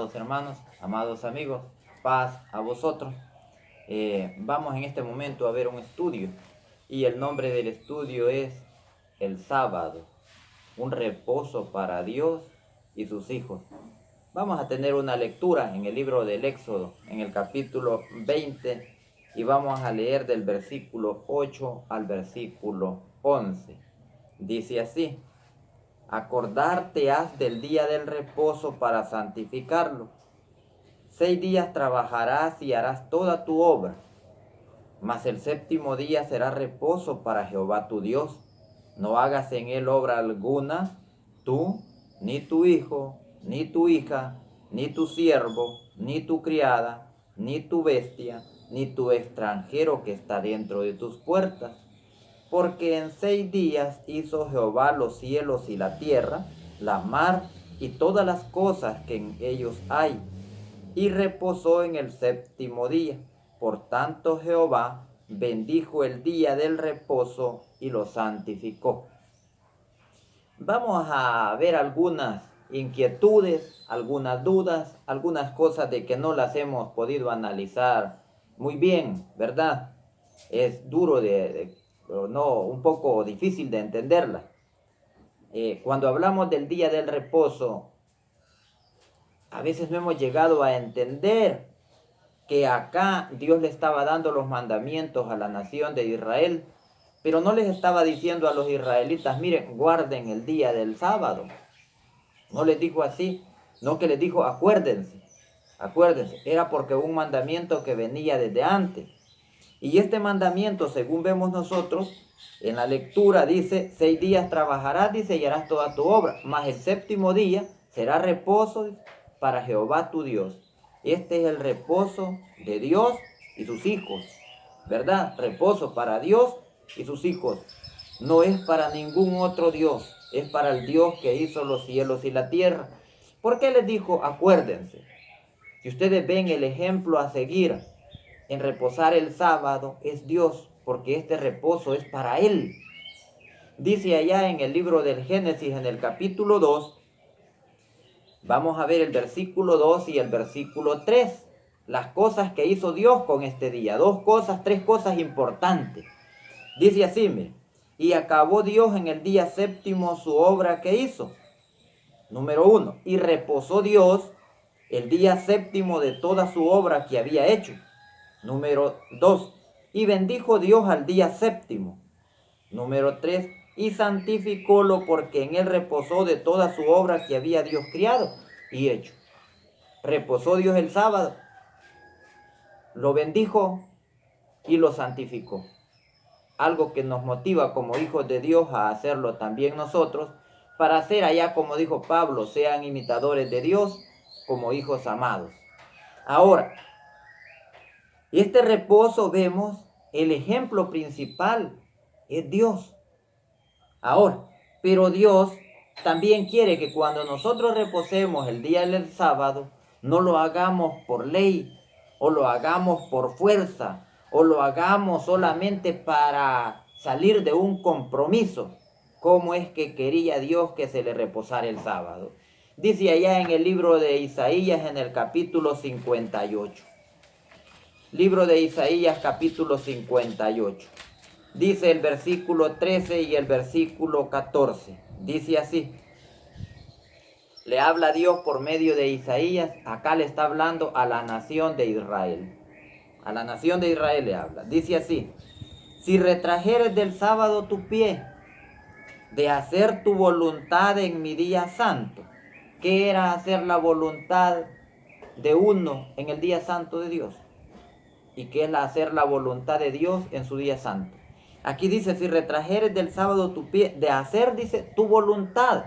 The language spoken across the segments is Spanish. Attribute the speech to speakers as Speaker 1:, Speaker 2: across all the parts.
Speaker 1: amados hermanos, amados amigos, paz a vosotros. Vamos en este momento a ver un estudio y el nombre del estudio es el sábado, un reposo para Dios y sus hijos. Vamos a tener una lectura en el libro del Éxodo, en el capítulo 20, y vamos a leer del versículo 8 al versículo 11. Dice así: acordarte has del día del reposo para santificarlo. 6 días trabajarás y harás toda tu obra, mas el séptimo día será reposo para Jehová tu Dios. No hagas en él obra alguna, tú, ni tu hijo, ni tu hija, ni tu siervo, ni tu criada, ni tu bestia, ni tu extranjero que está dentro de tus puertas. Porque en 6 días hizo Jehová los cielos y la tierra, la mar y todas las cosas que en ellos hay, y reposó en el séptimo día. Por tanto Jehová bendijo el día del reposo y lo santificó. Vamos a ver algunas inquietudes, algunas dudas, algunas cosas de que no las hemos podido analizar muy bien, ¿verdad? Es duro no, un poco difícil de entenderla. Cuando hablamos del día del reposo, a veces no hemos llegado a entender que acá Dios le estaba dando los mandamientos a la nación de Israel, pero no les estaba diciendo a los israelitas: miren, guarden el día del sábado. No les dijo así, no, que les dijo: acuérdense, acuérdense. Era porque un mandamiento que venía desde antes. Y este mandamiento, según vemos nosotros en la lectura, dice: 6 días trabajarás, dice, y harás toda tu obra, mas el séptimo día será reposo para Jehová tu Dios. Este es el reposo de Dios y sus hijos, ¿verdad? Reposo para Dios y sus hijos. No es para ningún otro Dios, es para el Dios que hizo los cielos y la tierra. ¿Por qué les dijo acuérdense? Si ustedes ven el ejemplo a seguir en reposar el sábado, es Dios, porque este reposo es para Él. Dice allá en el libro del Génesis, en el capítulo 2, vamos a ver el versículo 2 y el versículo 3. Las cosas que hizo Dios con este día. 2 cosas, 3 cosas importantes. Dice así, miren: y acabó Dios en el día séptimo su obra que hizo. Número 1. Y reposó Dios el día séptimo de toda su obra que había hecho. Número 2. Y bendijo Dios al día séptimo. Número 3. Y santificólo, porque en él reposó de toda su obra que había Dios criado y hecho. Reposó Dios el sábado, lo bendijo y lo santificó. Algo que nos motiva como hijos de Dios a hacerlo también nosotros, para hacer allá, como dijo Pablo, sean imitadores de Dios como hijos amados. Ahora, este reposo, vemos, el ejemplo principal es Dios. Ahora, pero Dios también quiere que cuando nosotros reposemos el día del sábado, no lo hagamos por ley, o lo hagamos por fuerza, o lo hagamos solamente para salir de un compromiso. ¿Cómo es que quería Dios que se le reposara el sábado? Dice allá en el libro de Isaías, en el capítulo 58. Libro de Isaías, capítulo 58. Dice el versículo 13 y el versículo 14. Dice así. Le habla Dios por medio de Isaías. Acá le está hablando a la nación de Israel. A la nación de Israel le habla. Dice así: si retrajeres del sábado tu pie, de hacer tu voluntad en mi día santo. ¿Qué era hacer la voluntad de uno en el día santo de Dios? ¿Y qué es hacer la voluntad de Dios en su día santo? Aquí dice: si retrajeres del sábado tu pie, de hacer, dice, tu voluntad.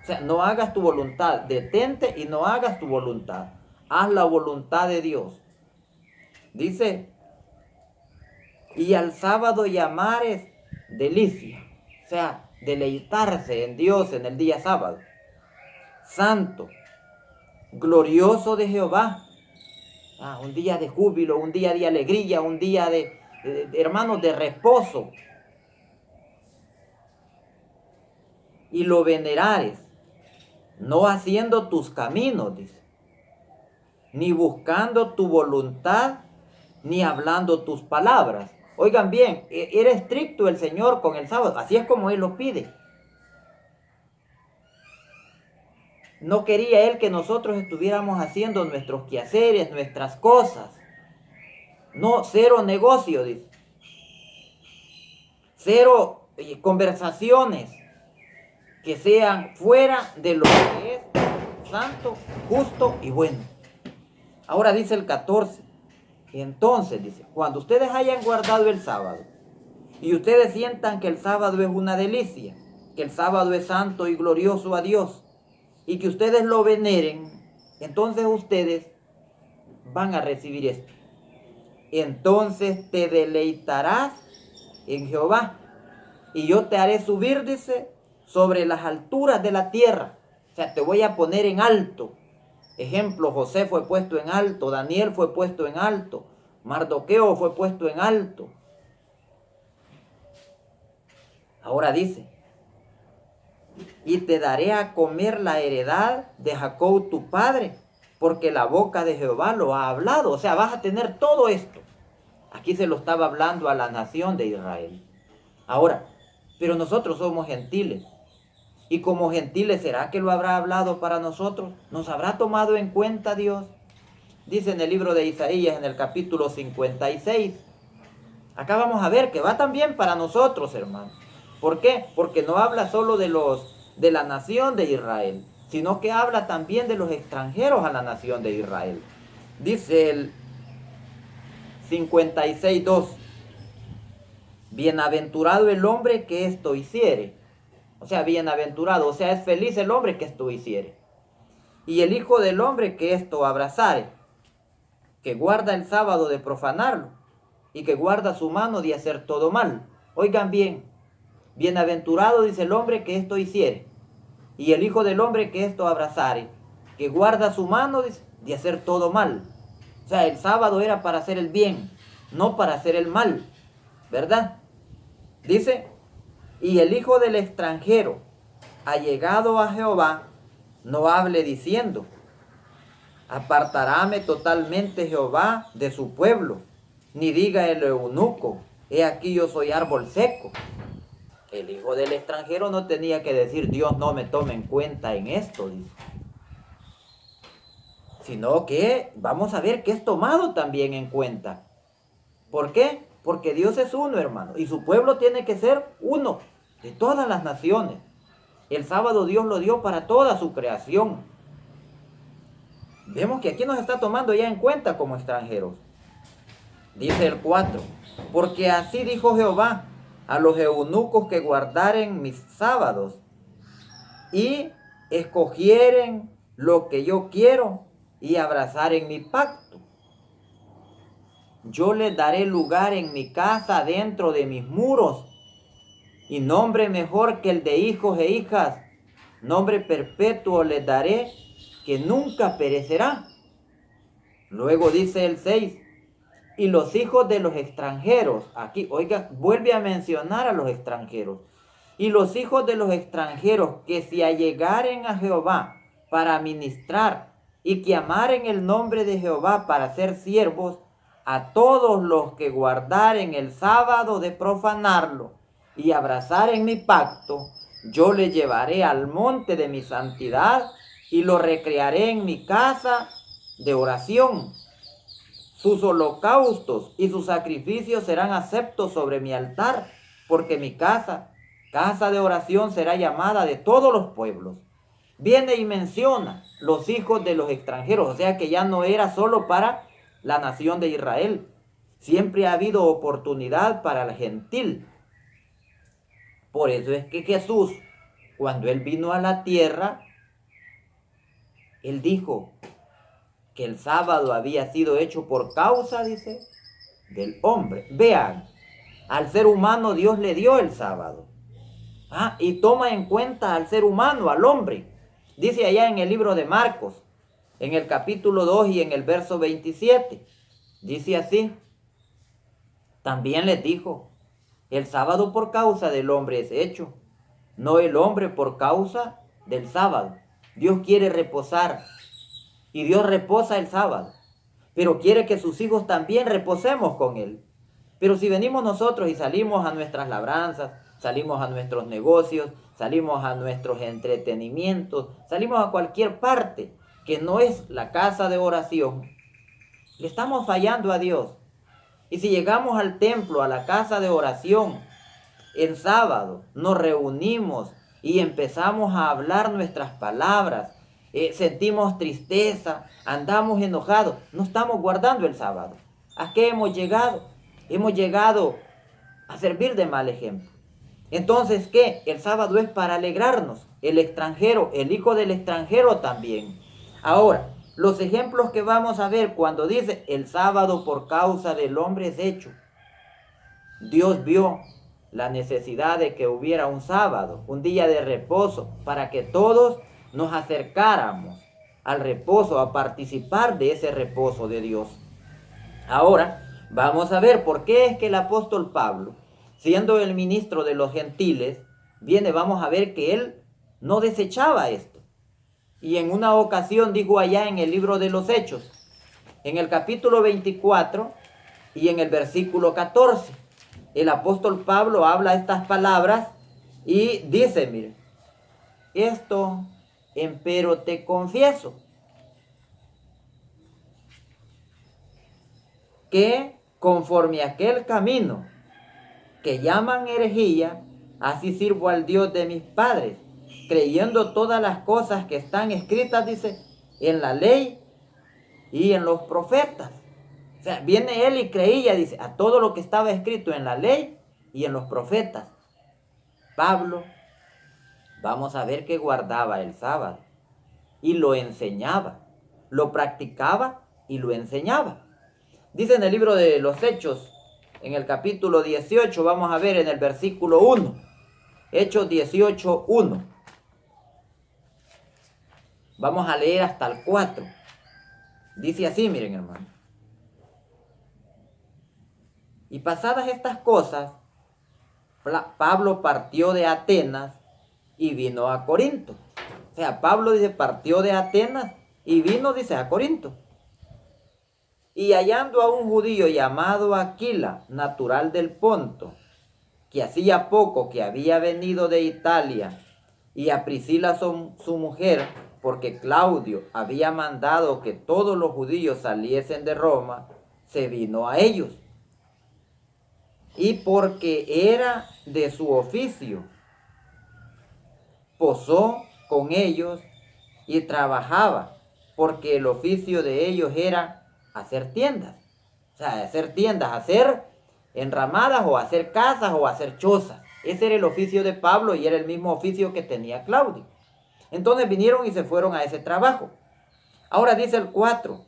Speaker 1: O sea, no hagas tu voluntad, detente y no hagas tu voluntad. Haz la voluntad de Dios. Dice: y al sábado llamares delicia. O sea, deleitarse en Dios en el día sábado. Santo, glorioso de Jehová. Un día de júbilo, un día de alegría, un día de hermanos, de reposo. Y lo venerares, no haciendo tus caminos, dice. ni buscando tu voluntad, ni hablando tus palabras. Oigan bien, era estricto el Señor con el sábado, así es como Él lo pide. No quería Él que nosotros estuviéramos haciendo nuestros quehaceres, nuestras cosas. No, cero negocio, dice. Cero conversaciones que sean fuera de lo que es santo, justo y bueno. Ahora dice el 14. Entonces, dice, cuando ustedes hayan guardado el sábado y ustedes sientan que el sábado es una delicia, que el sábado es santo y glorioso a Dios, y que ustedes lo veneren, entonces ustedes van a recibir esto. Entonces te deleitarás en Jehová, y yo te haré subir, dice, sobre las alturas de la tierra. O sea, te voy a poner en alto. Ejemplo, José fue puesto en alto, Daniel fue puesto en alto, Mardoqueo fue puesto en alto. Ahora dice, y te daré a comer la heredad de Jacob tu padre, porque la boca de Jehová lo ha hablado. O sea, vas a tener todo esto. Aquí se lo estaba hablando a la nación de Israel. Ahora, pero nosotros somos gentiles. Y como gentiles, ¿será que lo habrá hablado para nosotros? ¿Nos habrá tomado en cuenta Dios? Dice en el libro de Isaías, en el capítulo 56. Acá vamos a ver que va también para nosotros, hermanos. ¿Por qué? Porque no habla solo de la nación de Israel, sino que habla también de los extranjeros a la nación de Israel. Dice el 56:2. Bienaventurado el hombre que esto hiciere. O sea, bienaventurado, o sea, es feliz el hombre que esto hiciere. Y el hijo del hombre que esto abrazare, que guarda el sábado de profanarlo, y que guarda su mano de hacer todo mal. Oigan bien, bienaventurado dice el hombre que esto hiciere, y el hijo del hombre que esto abrazare, que guarda su mano de hacer todo mal. O sea, el sábado era para hacer el bien, no para hacer el mal, ¿verdad? Dice, y el hijo del extranjero, allegado a Jehová, no hable diciendo, apartaráme totalmente Jehová de su pueblo, ni diga el eunuco, he aquí yo soy árbol seco. El hijo del extranjero no tenía que decir, Dios no me tome en cuenta en esto, dice. Sino que vamos a ver que es tomado también en cuenta. ¿Por qué? Porque Dios es uno, hermano, y su pueblo tiene que ser uno, de todas las naciones. El sábado Dios lo dio para toda su creación. Vemos que aquí nos está tomando ya en cuenta como extranjeros. Dice el 4, porque así dijo Jehová a los eunucos que guardaren mis sábados y escogieren lo que yo quiero y abrazaren mi pacto. Yo les daré lugar en mi casa dentro de mis muros, y nombre mejor que el de hijos e hijas, nombre perpetuo les daré que nunca perecerá. Luego dice el 6, y los hijos de los extranjeros, aquí, oiga, vuelve a mencionar a los extranjeros, y los hijos de los extranjeros que se allegaren a Jehová para ministrar y que amaren el nombre de Jehová para ser siervos, a todos los que guardaren el sábado de profanarlo y abrazaren mi pacto, yo le llevaré al monte de mi santidad y lo recrearé en mi casa de oración. Sus holocaustos y sus sacrificios serán aceptos sobre mi altar, porque mi casa de oración será llamada de todos los pueblos. Viene y menciona los hijos de los extranjeros, o sea que ya no era solo para la nación de Israel. Siempre ha habido oportunidad para el gentil. Por eso es que Jesús, cuando Él vino a la tierra, Él dijo que el sábado había sido hecho por causa, dice, del hombre. Vean, al ser humano Dios le dio el sábado. Y toma en cuenta al ser humano, al hombre. Dice allá en el libro de Marcos, en el capítulo 2 y en el verso 27. Dice así, también les dijo, el sábado por causa del hombre es hecho, no el hombre por causa del sábado. Dios quiere reposar y Dios reposa el sábado, pero quiere que sus hijos también reposemos con Él. Pero si venimos nosotros y salimos a nuestras labranzas, salimos a nuestros negocios, salimos a nuestros entretenimientos, salimos a cualquier parte que no es la casa de oración, le estamos fallando a Dios. Y si llegamos al templo, a la casa de oración, el sábado nos reunimos y empezamos a hablar nuestras palabras, sentimos tristeza, andamos enojados, no estamos guardando el sábado. ¿A qué hemos llegado? Hemos llegado a servir de mal ejemplo. Entonces, ¿qué? El sábado es para alegrarnos. El extranjero, el hijo del extranjero también. Ahora, los ejemplos que vamos a ver cuando dice el sábado por causa del hombre es hecho. Dios vio la necesidad de que hubiera un sábado, un día de reposo, para que todos nos acercáramos al reposo, a participar de ese reposo de Dios. Ahora, vamos a ver por qué es que el apóstol Pablo, siendo el ministro de los gentiles, vamos a ver que él no desechaba esto. Y en una ocasión dijo allá en el libro de los Hechos, en el capítulo 24 y en el versículo 14, el apóstol Pablo habla estas palabras y dice, mire, esto empero te confieso, que conforme a aquel camino que llaman herejía, así sirvo al Dios de mis padres, creyendo todas las cosas que están escritas, dice, en la ley y en los profetas. O sea, viene él y creía, dice, a todo lo que estaba escrito en la ley y en los profetas. Pablo, vamos a ver que guardaba el sábado y lo enseñaba, lo practicaba y lo enseñaba. Dice en el libro de los Hechos, en el capítulo 18, vamos a ver en el versículo 1, Hechos 18, 1. Vamos a leer hasta el 4. Dice así, miren hermano. Y pasadas estas cosas, Pablo partió de Atenas y vino a Corinto. O sea, Pablo dice, partió de Atenas y vino, dice, a Corinto. Y hallando a un judío llamado Aquila, natural del Ponto, que hacía poco que había venido de Italia, y a Priscila su mujer, porque Claudio había mandado que todos los judíos saliesen de Roma, se vino a ellos. Y porque era de su oficio, posó con ellos y trabajaba, porque el oficio de ellos era hacer tiendas. O sea, hacer tiendas, hacer enramadas o hacer casas o hacer chozas. Ese era el oficio de Pablo y era el mismo oficio que tenía Claudio. Entonces vinieron y se fueron a ese trabajo. Ahora dice el 4.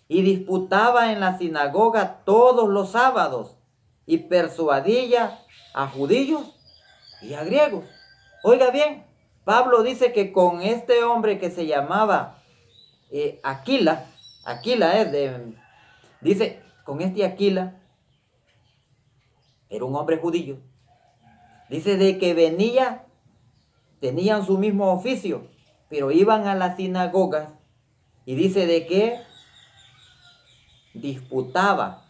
Speaker 1: Y disputaba en la sinagoga todos los sábados y persuadía a judíos y a griegos. Oiga bien, Pablo dice que con este hombre que se llamaba Aquila dice, con este Aquila, era un hombre judío, dice de que tenían su mismo oficio, pero iban a las sinagogas y dice de que disputaba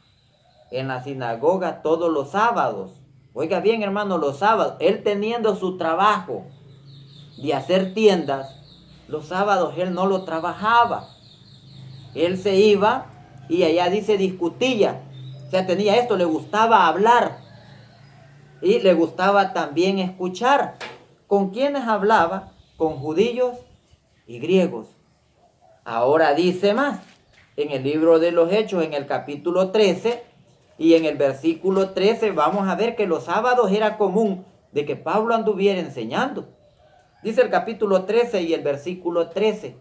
Speaker 1: en la sinagoga todos los sábados. Oiga bien, hermano, los sábados, él teniendo su trabajo de hacer tiendas, los sábados él no lo trabajaba. Él se iba y allá dice discutía. O sea, tenía esto, le gustaba hablar y le gustaba también escuchar. ¿Con quiénes hablaba? Con judíos y griegos. Ahora dice más, en el libro de los Hechos, en el capítulo 13 y en el versículo 13, vamos a ver que los sábados era común de que Pablo anduviera enseñando. Dice el capítulo 13 y el versículo 13.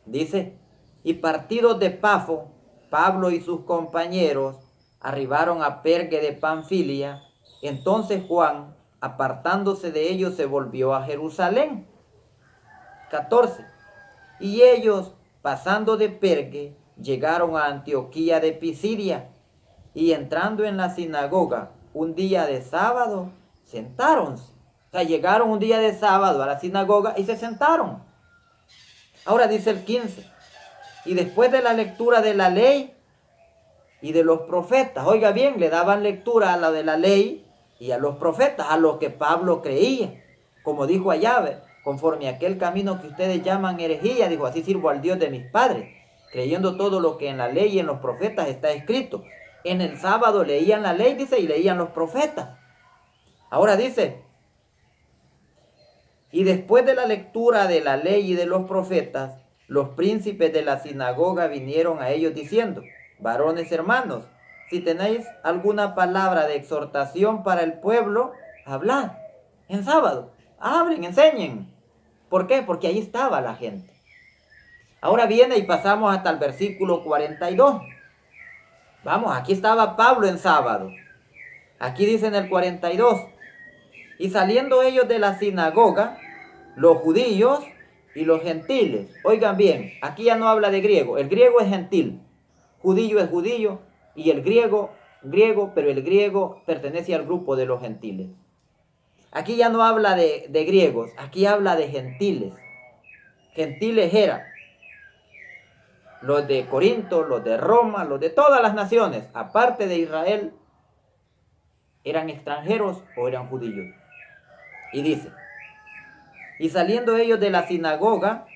Speaker 1: Dice, y partidos de Pafo, Pablo y sus compañeros arribaron a Perge de Panfilia. Entonces Juan, apartándose de ellos, se volvió a Jerusalén. 14. Y ellos, pasando de Perge, llegaron a Antioquía de Pisidia, y entrando en la sinagoga un día de sábado, sentáronse. O sea, llegaron un día de sábado a la sinagoga y se sentaron. Ahora dice el 15. Y después de la lectura de la ley y de los profetas, oiga bien, le daban lectura a la de la ley y a los profetas, a los que Pablo creía. Como dijo allá, conforme a aquel camino que ustedes llaman herejía, dijo, así sirvo al Dios de mis padres, creyendo todo lo que en la ley y en los profetas está escrito. En el sábado leían la ley, dice, y leían los profetas. Ahora dice, y después de la lectura de la ley y de los profetas, los príncipes de la sinagoga vinieron a ellos diciendo, varones hermanos, si tenéis alguna palabra de exhortación para el pueblo, hablad en sábado, hablen, enseñen. ¿Por qué? Porque ahí estaba la gente. Ahora viene y pasamos hasta el versículo 42. Vamos, aquí estaba Pablo en sábado. Aquí dice en el 42, y saliendo ellos de la sinagoga, los judíos y los gentiles. Oigan bien, aquí ya no habla de griego. El griego es gentil. Judío es judío y el griego, pero el griego pertenece al grupo de los gentiles. Aquí ya no habla de griegos, aquí habla de gentiles. Gentiles eran los de Corinto, los de Roma, los de todas las naciones, aparte de Israel, eran extranjeros o eran judíos. Y dice, y saliendo ellos de la sinagoga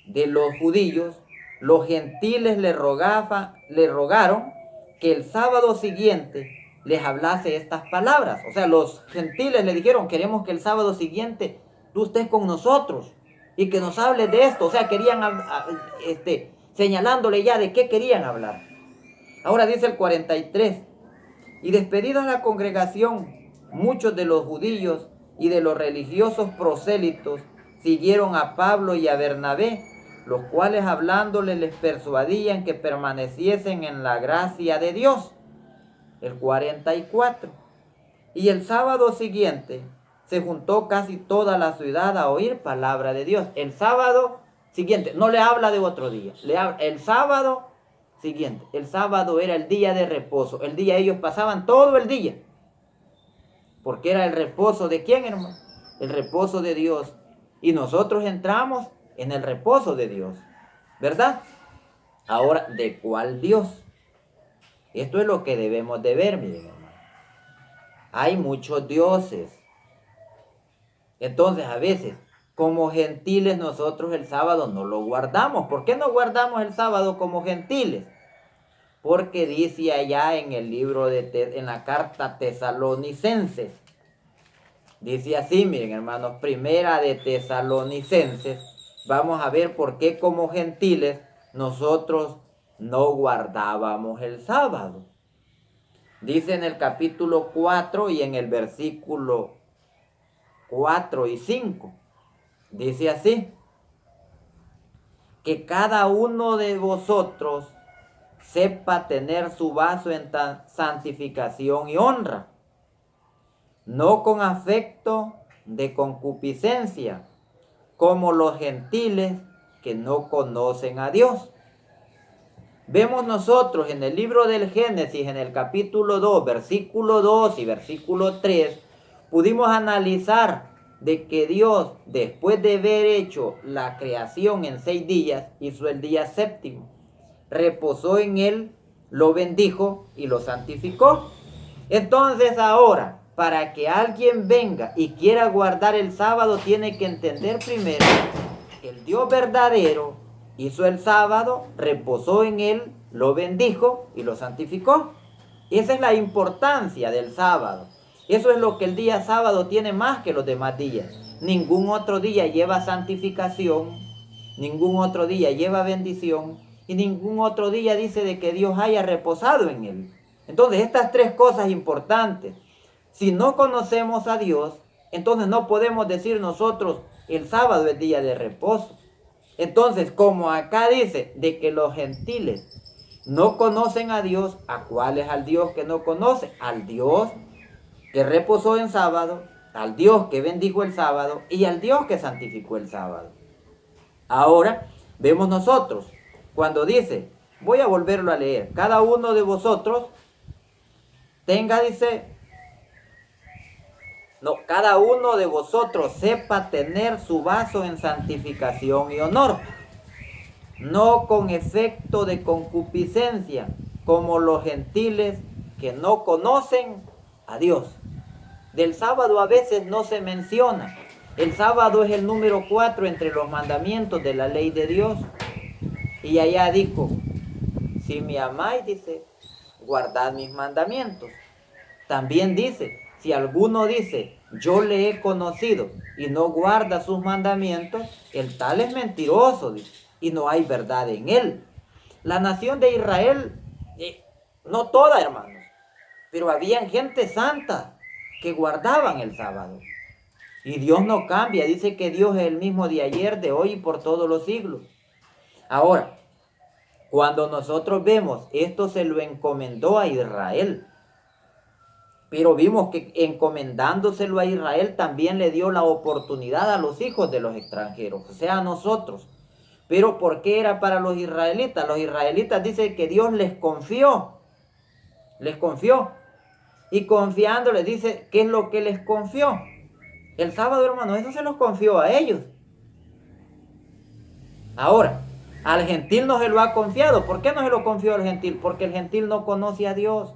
Speaker 1: de los judíos, los gentiles le rogaron que el sábado siguiente les hablase estas palabras. O sea, los gentiles le dijeron, queremos que el sábado siguiente tú estés con nosotros y que nos hables de esto. O sea, querían, señalándole ya de qué querían hablar. Ahora dice el 43, y despedida la congregación, muchos de los judíos y de los religiosos prosélitos siguieron a Pablo y a Bernabé, los cuales hablándole les persuadían que permaneciesen en la gracia de Dios. El 44. Y el sábado siguiente se juntó casi toda la ciudad a oír palabra de Dios. El sábado siguiente, no le habla de otro día, el sábado siguiente. El sábado era el día de reposo. El día ellos pasaban todo el día. Porque era el reposo de quién, hermano? El reposo de Dios. Y nosotros entramos en el reposo de Dios. ¿Verdad? Ahora, ¿de cuál Dios? Esto es lo que debemos de ver, miren, hermano. Hay muchos dioses. Entonces, a veces, como gentiles, nosotros el sábado no lo guardamos. ¿Por qué no guardamos el sábado como gentiles? Porque dice allá en el libro en la carta Tesalonicenses, dice así, miren hermanos, primera de Tesalonicenses, vamos a ver por qué como gentiles nosotros no guardábamos el sábado. Dice en el capítulo 4 y en el versículo 4 y 5, dice así, que cada uno de vosotros sepa tener su vaso en santificación y honra, no con afecto de concupiscencia, como los gentiles que no conocen a Dios. Vemos nosotros en el libro del Génesis, en el capítulo 2, versículo 2 y versículo 3, pudimos analizar de que Dios, después de haber hecho la creación en 6 días, hizo el día séptimo. Reposó en él, lo bendijo y lo santificó. Entonces ahora, para que alguien venga y quiera guardar el sábado, tiene que entender primero que el Dios verdadero hizo el sábado, reposó en él, lo bendijo y lo santificó. Esa es la importancia del sábado. Eso es lo que el día sábado tiene más que los demás días. Ningún otro día lleva santificación, ningún otro día lleva bendición, y ningún otro día dice de que Dios haya reposado en él. Entonces, estas 3 cosas importantes. Si no conocemos a Dios, entonces no podemos decir nosotros el sábado es día de reposo. Entonces, como acá dice de que los gentiles no conocen a Dios, ¿a cuál es al Dios que no conoce? Al Dios que reposó en sábado, al Dios que bendijo el sábado y al Dios que santificó el sábado. Ahora, vemos nosotros, cuando dice, voy a volverlo a leer, cada uno de vosotros tenga, dice, cada uno de vosotros sepa tener su vaso en santificación y honor. no con efecto de concupiscencia, como los gentiles que no conocen a Dios. Del sábado a veces no se menciona. El sábado es el número 4 entre los mandamientos de la ley de Dios. Y allá dijo, si me amáis, dice, guardad mis mandamientos. También dice, si alguno dice, yo le he conocido y no guarda sus mandamientos, el tal es mentiroso, dice, y no hay verdad en él. La nación de Israel, no toda, hermanos, pero había gente santa que guardaban el sábado. Y Dios no cambia, dice que Dios es el mismo de ayer, de hoy y por todos los siglos. Ahora, cuando nosotros vemos, esto se lo encomendó a Israel. Pero vimos que encomendándoselo a Israel también le dio la oportunidad a los hijos de los extranjeros, o sea, a nosotros. Pero ¿por qué era para los israelitas? Los israelitas dicen que Dios les confió. Y confiando les dice, ¿qué es lo que les confió? El sábado, hermano, eso se los confió a ellos. Ahora, al gentil no se lo ha confiado. ¿Por qué no se lo confió al gentil? Porque el gentil no conoce a Dios.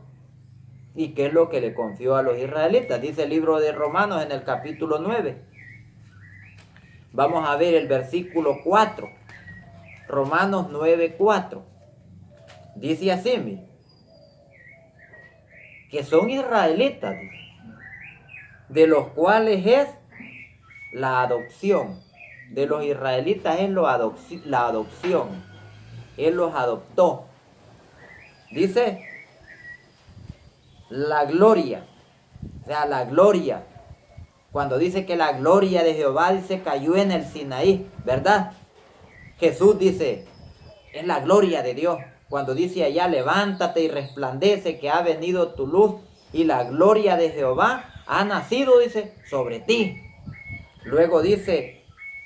Speaker 1: ¿Y qué es lo que le confió a los israelitas? Dice el libro de Romanos en el capítulo 9. Vamos a ver el versículo 4. Romanos 9:4. Dice así, mire, que son israelitas, de los cuales es la adopción. De los israelitas es la adopción. Él los adoptó. Dice la gloria. O sea, la gloria. Cuando dice que la gloria de Jehová, dice, cayó en el Sinaí, ¿verdad? Jesús dice, es la gloria de Dios. Cuando dice allá, levántate y resplandece, que ha venido tu luz y la gloria de Jehová ha nacido, dice, sobre ti. Luego dice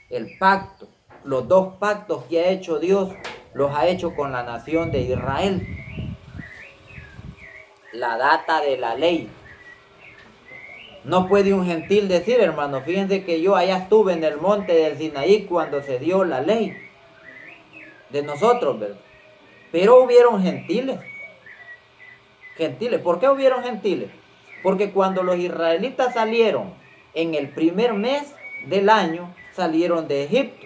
Speaker 1: el pacto, los dos pactos que ha hecho Dios, los ha hecho con la nación de Israel. La data de la ley. No puede un gentil decir, hermano, fíjense que yo allá estuve en el monte del Sinaí cuando se dio la ley de nosotros, ¿verdad? Pero hubieron gentiles. ¿Por qué hubieron gentiles? Porque cuando los israelitas salieron en el primer mes del año, salieron de Egipto.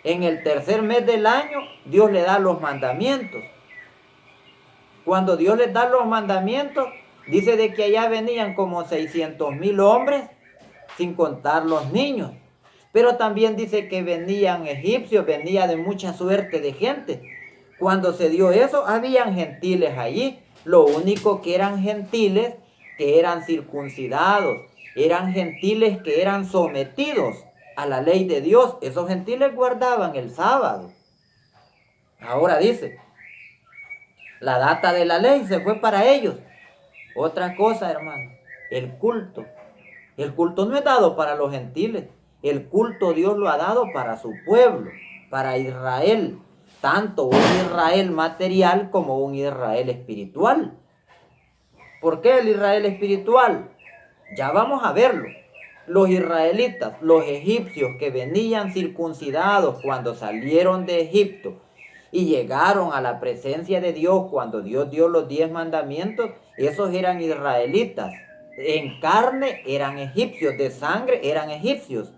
Speaker 1: En el tercer mes del año, Dios le da los mandamientos. Cuando Dios les da los mandamientos, dice de que allá venían como 600,000 hombres, sin contar los niños. Pero también dice que venían egipcios, venía de mucha suerte de gente. Cuando se dio eso, habían gentiles allí. Lo único que eran gentiles, que eran circuncidados, eran gentiles que eran sometidos a la ley de Dios. Esos gentiles guardaban el sábado. Ahora dice, la data de la ley se fue para ellos. Otra cosa, hermano, el culto. El culto no es dado para los gentiles. El culto Dios lo ha dado para su pueblo, para Israel. Tanto un Israel material como un Israel espiritual. ¿Por qué el Israel espiritual? Ya vamos a verlo. Los israelitas, los egipcios que venían circuncidados cuando salieron de Egipto y llegaron a la presencia de Dios cuando Dios dio los 10 mandamientos, esos eran israelitas. En carne eran egipcios, de sangre eran egipcios.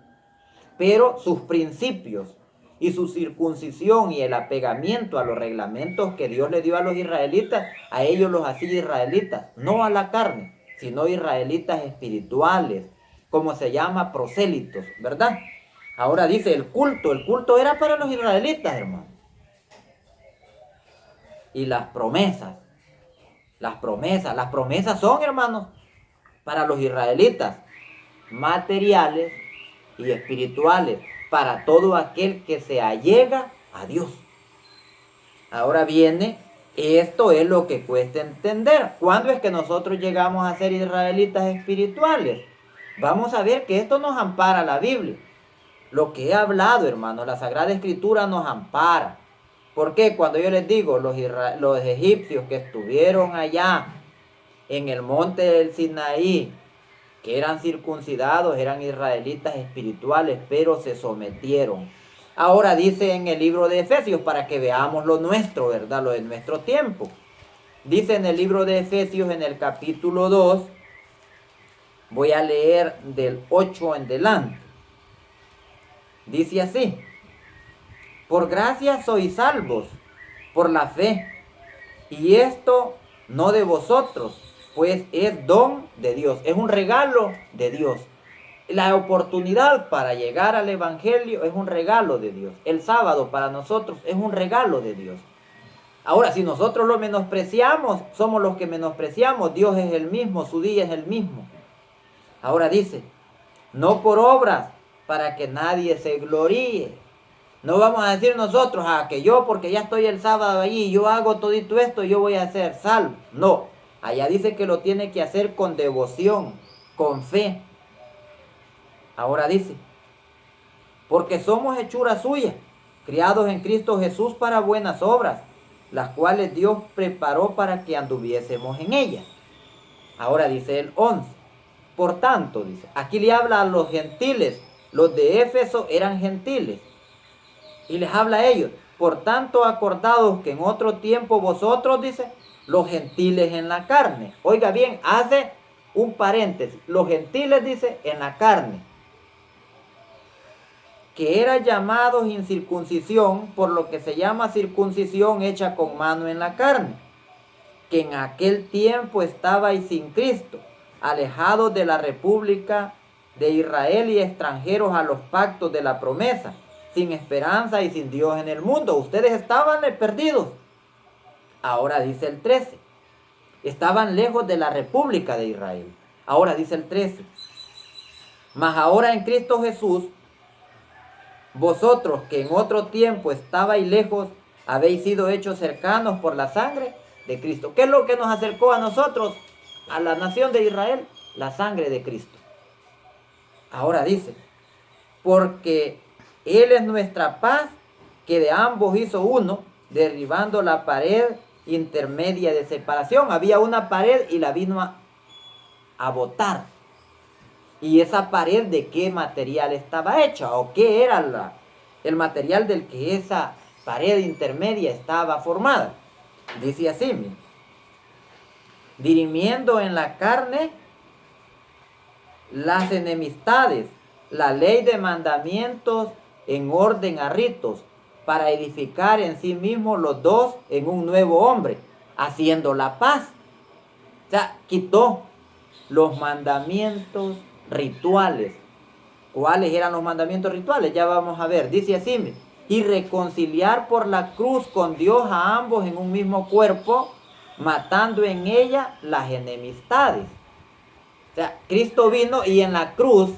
Speaker 1: Pero sus principios y su circuncisión y el apegamiento a los reglamentos que Dios le dio a los israelitas, a ellos los hacía israelitas, no a la carne, sino israelitas espirituales, como se llama prosélitos, ¿verdad? Ahora dice el culto era para los israelitas, hermano. Y las promesas son, hermanos, para los israelitas, materiales y espirituales, para todo aquel que se allega a Dios. Ahora viene, esto es lo que cuesta entender. ¿Cuándo es que nosotros llegamos a ser israelitas espirituales? Vamos a ver que esto nos ampara la Biblia. Lo que he hablado, hermano, la Sagrada Escritura nos ampara. ¿Por qué? Cuando yo les digo, los egipcios que estuvieron allá en el monte del Sinaí, que eran circuncidados, eran israelitas espirituales, pero se sometieron. Ahora dice en el libro de Efesios, para que veamos lo nuestro, ¿verdad? Lo de nuestro tiempo. Dice en el libro de Efesios, en el capítulo 2, voy a leer del 8 en delante. Dice así: por gracia sois salvos, por la fe, y esto no de vosotros, pues es don de Dios, es un regalo de Dios. La oportunidad para llegar al Evangelio es un regalo de Dios. El sábado para nosotros es un regalo de Dios. Ahora, si nosotros lo menospreciamos, somos los que menospreciamos. Dios es el mismo, su día es el mismo. Ahora dice, no por obras, para que nadie se gloríe. No vamos a decir nosotros, que yo porque ya estoy el sábado allí, yo hago todito esto, yo voy a ser salvo. No, allá dice que lo tiene que hacer con devoción, con fe. Ahora dice, porque somos hechura suya, criados en Cristo Jesús para buenas obras, las cuales Dios preparó para que anduviésemos en ellas. Ahora dice el 11, por tanto, dice, aquí le habla a los gentiles, los de Éfeso eran gentiles, y les habla a ellos, por tanto acordados que en otro tiempo vosotros, dice, los gentiles en la carne. Oiga bien, hace un paréntesis, los gentiles, dice, en la carne, que eran llamados incircuncisión, por lo que se llama circuncisión hecha con mano en la carne, que en aquel tiempo estabais sin Cristo, alejados de la república de Israel y extranjeros a los pactos de la promesa, sin esperanza y sin Dios en el mundo. Ustedes estaban perdidos. Ahora dice el 13, estaban lejos de la república de Israel. Ahora dice el 13, mas ahora en Cristo Jesús, vosotros que en otro tiempo estabais lejos, habéis sido hechos cercanos por la sangre de Cristo. ¿Qué es lo que nos acercó a nosotros, a la nación de Israel? La sangre de Cristo. Ahora dice, porque Él es nuestra paz, que de ambos hizo uno, derribando la pared intermedia de separación. Había una pared y la vino a botar. ¿Y esa pared de qué material estaba hecha? ¿O qué era el material del que esa pared intermedia estaba formada? Dice así, mire, dirimiendo en la carne las enemistades, la ley de mandamientos en orden a ritos, para edificar en sí mismos los dos en un nuevo hombre, haciendo la paz. O sea, quitó los mandamientos rituales. ¿Cuáles eran los mandamientos rituales? Ya vamos a ver. Dice así, y reconciliar por la cruz con Dios a ambos en un mismo cuerpo, matando en ella las enemistades. O sea, Cristo vino y en la cruz,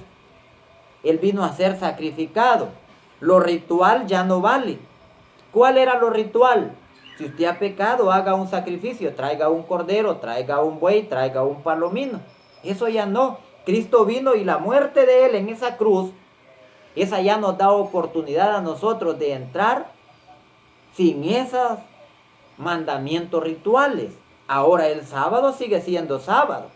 Speaker 1: Él vino a ser sacrificado. Lo ritual ya no vale. ¿Cuál era lo ritual? Si usted ha pecado, haga un sacrificio, traiga un cordero, traiga un buey, traiga un palomino. Eso ya no. Cristo vino y la muerte de Él en esa cruz, esa ya nos da oportunidad a nosotros de entrar sin esos mandamientos rituales. Ahora el sábado sigue siendo sábado.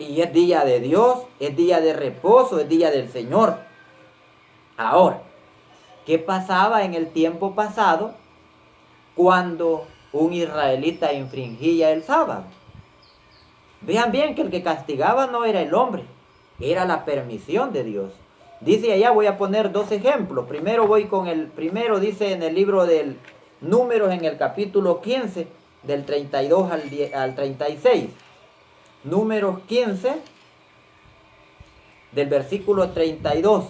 Speaker 1: Y es día de Dios, es día de reposo, es día del Señor. Ahora, ¿qué pasaba en el tiempo pasado cuando un israelita infringía el sábado? Vean bien que el que castigaba no era el hombre, era la permisión de Dios. Dice allá, voy a poner dos ejemplos. Primero voy con el primero, dice en el libro del Números, en el capítulo 15, del 32 al 36. Números 15, del versículo 32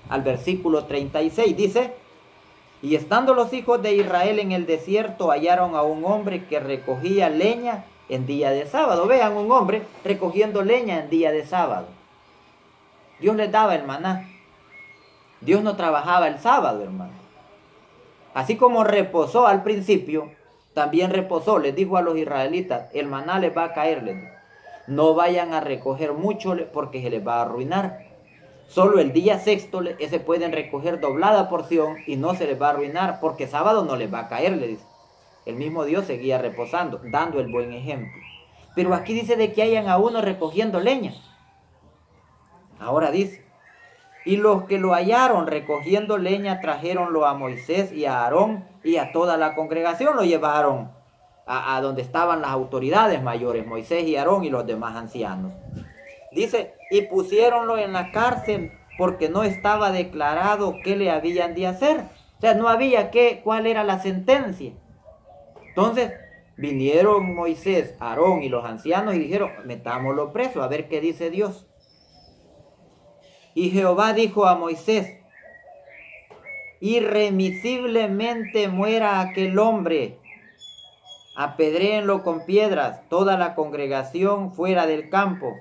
Speaker 1: al versículo 36, dice, y estando los hijos de Israel en el desierto, hallaron a un hombre que recogía leña en día de sábado. Vean, un hombre recogiendo leña en día de sábado. Dios les daba el maná. Dios no trabajaba el sábado, hermano. Así como reposó al principio, también reposó. Les dijo a los israelitas, el maná les va a caer. Les dijo. No vayan a recoger mucho porque se les va a arruinar. Solo el día sexto ese pueden recoger doblada porción y no se les va a arruinar porque sábado no les va a caer, le dice. El mismo Dios seguía reposando, dando el buen ejemplo. Pero aquí dice de que hayan a uno recogiendo leña. Ahora dice, Y los que lo hallaron recogiendo leña trajeronlo a Moisés y a Aarón y a toda la congregación. Lo llevaron a donde estaban las autoridades mayores, Moisés y Aarón y los demás ancianos. Dice, y pusiéronlo en la cárcel porque no estaba declarado qué le habían de hacer. O sea, no había cuál era la sentencia. Entonces vinieron Moisés, Aarón y los ancianos y dijeron, metámoslo preso a ver qué dice Dios. Y Jehová dijo a Moisés, irremisiblemente muera aquel hombre, apedréenlo con piedras, toda la congregación fuera del campo.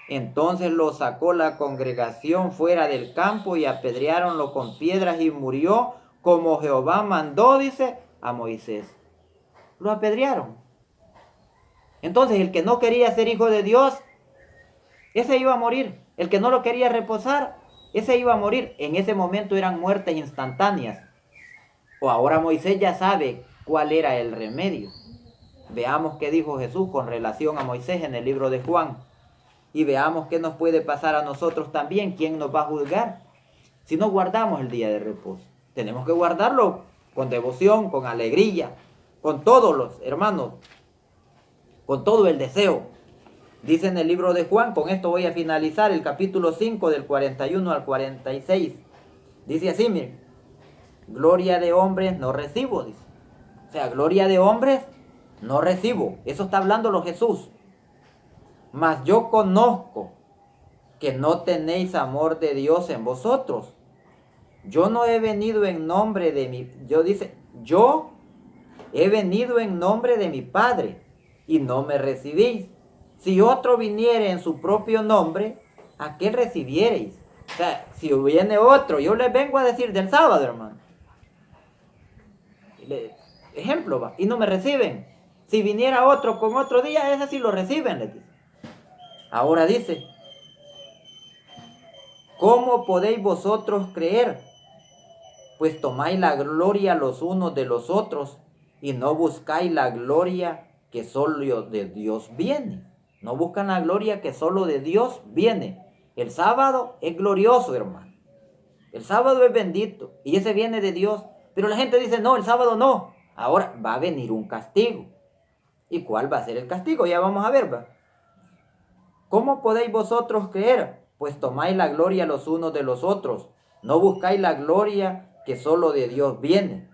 Speaker 1: Entonces lo sacó la congregación fuera del campo y apedreáronlo con piedras y murió como Jehová mandó, dice, a Moisés. Lo apedrearon. Entonces el que no quería ser hijo de Dios, ese iba a morir. El que no lo quería reposar, ese iba a morir. En ese momento eran muertes instantáneas. O ahora Moisés ya sabe cuál era el remedio. Veamos qué dijo Jesús con relación a Moisés en el libro de Juan. Y veamos qué nos puede pasar a nosotros también. ¿Quién nos va a juzgar? Si no guardamos el día de reposo. Tenemos que guardarlo con devoción, con alegría, con todos los hermanos, con todo el deseo. Dice en el libro de Juan, con esto voy a finalizar, el capítulo 5 del 41 al 46. Dice así, miren, gloria de hombres no recibo, dice. O sea, gloria de hombres no recibo. Eso está hablando Jesús. Mas yo conozco que no tenéis amor de Dios en vosotros. Yo no he venido en nombre de yo he venido en nombre de mi Padre y no me recibís. Si otro viniere en su propio nombre, ¿a qué recibiereis? O sea, si viene otro, yo les vengo a decir del sábado, hermano. Ejemplo, va, y no me reciben. Si viniera otro con otro día, ese sí lo reciben, les dice. Ahora dice, ¿cómo podéis vosotros creer? Pues tomáis la gloria los unos de los otros y no buscáis la gloria que solo de Dios viene. No buscan la gloria que solo de Dios viene. El sábado es glorioso, hermano. El sábado es bendito y ese viene de Dios. Pero la gente dice, no, el sábado no. Ahora va a venir un castigo. ¿Y cuál va a ser el castigo? Ya vamos a ver, ¿va? ¿Cómo podéis vosotros creer? Pues tomáis la gloria los unos de los otros. No buscáis la gloria que solo de Dios viene.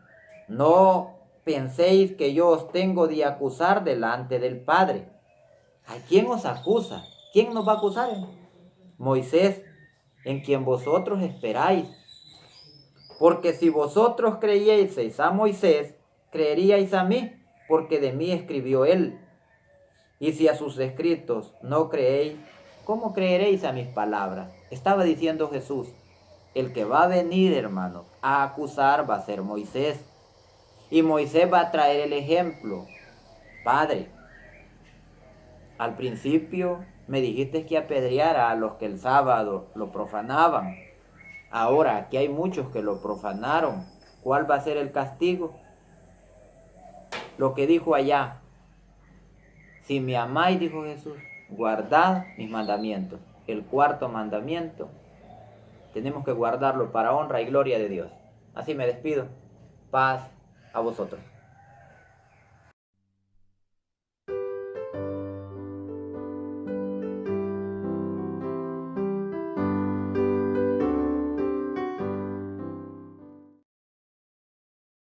Speaker 1: No penséis que yo os tengo de acusar delante del Padre. ¿A quién os acusa? ¿Quién nos va a acusar? Moisés, en quien vosotros esperáis. Porque si vosotros creyeseis a Moisés, creeríais a mí, porque de mí escribió él. Y si a sus escritos no creéis, ¿cómo creeréis a mis palabras? Estaba diciendo Jesús, el que va a venir, hermano, a acusar va a ser Moisés. Y Moisés va a traer el ejemplo. Padre, al principio me dijiste que apedreara a los que el sábado lo profanaban. Ahora aquí hay muchos que lo profanaron. ¿Cuál va a ser el castigo? Lo que dijo allá. Si me amáis, dijo Jesús, guardad mis mandamientos. El cuarto mandamiento, tenemos que guardarlo para honra y gloria de Dios. Así me despido. Paz a vosotros.